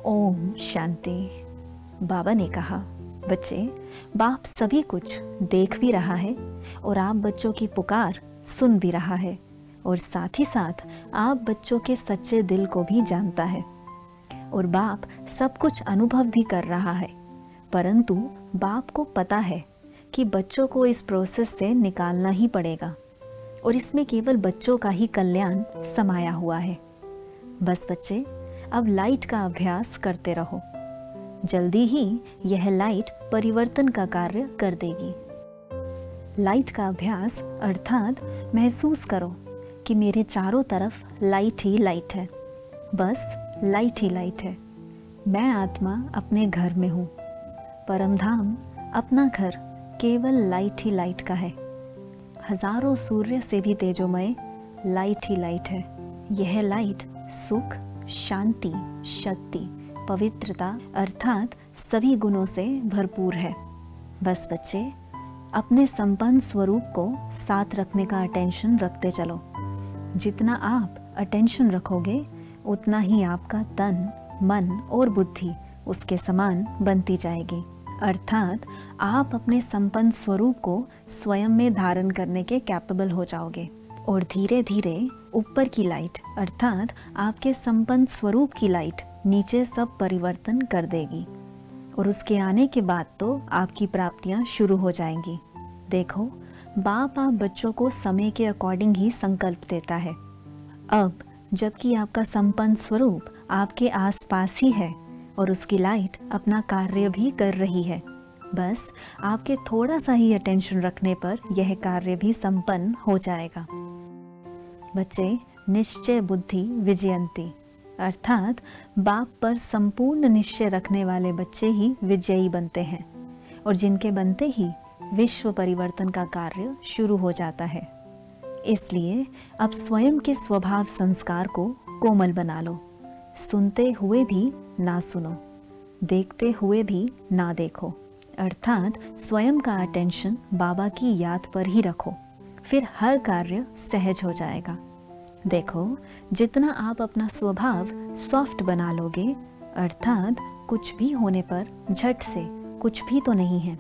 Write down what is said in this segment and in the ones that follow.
ओम शांति। बाबा ने कहा, बच्चे, बाप सभी कुछ देख भी रहा है और आप बच्चों की पुकार सुन भी रहा है और साथ ही साथ आप बच्चों के सच्चे दिल को भी जानता है और बाप सब कुछ अनुभव भी कर रहा है। परंतु बाप को पता है कि बच्चों को इस प्रोसेस से निकालना ही पड़ेगा और इसमें केवल बच्चों का ही कल्याण समाया हुआ है। बस बच्चे, अब लाइट का अभ्यास करते रहो। जल्दी ही यह लाइट परिवर्तन का कार्य कर देगी। लाइट का अभ्यास अर्थात महसूस करो कि मेरे चारों तरफ लाइट ही लाइट है, बस लाइट ही लाइट है। मैं आत्मा अपने घर में हूँ, परमधाम अपना घर केवल लाइट ही लाइट का है। हजारों सूर्य से भी तेजोमय लाइट ही लाइट है। यह लाइट सुख, शांति, शक्ति, पवित्रता अर्थात सभी गुणों से भरपूर है। बस बच्चे, अपने संपन्न स्वरूप को साथ रखने का अटेंशन रखते चलो। जितना आप अटेंशन रखोगे उतना ही आपका तन, मन और बुद्धि उसके समान बनती जाएगी। अर्थात आप अपने संपन्न स्वरूप को स्वयं में धारण करने के कैपेबल हो जाओगे और धीरे धीरे ऊपर की लाइट अर्थात आपके संपन्न स्वरूप की लाइट नीचे सब परिवर्तन कर देगी और उसके आने के बाद तो आपकी प्राप्तियां शुरू हो जाएंगी। देखो, बाप आप बच्चों को समय के अकॉर्डिंग ही संकल्प देता है। अब जबकि आपका संपन्न स्वरूप आपके आसपास ही है और उसकी लाइट अपना कार्य भी कर रही है, बस आपके थोड़ा सा ही अटेंशन रखने पर यह कार्य भी संपन्न हो जाएगा। बच्चे, निश्चय बुद्धि विजयंती अर्थात बाप पर संपूर्ण निश्चय रखने वाले बच्चे ही विजयी बनते हैं और जिनके बनते ही विश्व परिवर्तन का कार्य शुरू हो जाता है। इसलिए अब स्वयं के स्वभाव संस्कार को कोमल बना लो। सुनते हुए भी ना सुनो, देखते हुए भी ना देखो, अर्थात स्वयं का अटेंशन बाबा की याद पर ही रखो, फिर हर कार्य सहज हो जाएगा। देखो, जितना आप अपना स्वभाव सॉफ्ट बना लोगे अर्थात कुछ भी होने पर झट से कुछ भी तो नहीं है,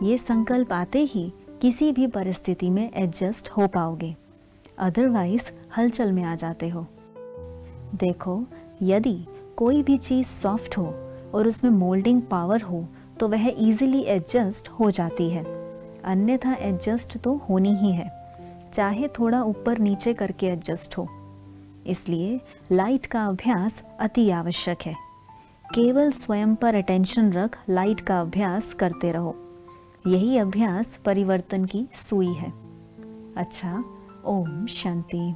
ये संकल्प आते ही किसी भी परिस्थिति में एडजस्ट हो पाओगे, अदरवाइज हलचल में आ जाते हो। देखो, यदि कोई भी चीज़ सॉफ्ट हो और उसमें मोल्डिंग पावर हो तो वह इजीली एडजस्ट हो जाती है, अन्यथा एडजस्ट तो होनी ही है, चाहे थोड़ा ऊपर नीचे करके एडजस्ट हो। इसलिए लाइट का अभ्यास अति आवश्यक है। केवल स्वयं पर अटेंशन रख लाइट का अभ्यास करते रहो। यही अभ्यास परिवर्तन की सुई है। अच्छा, ओम शांति।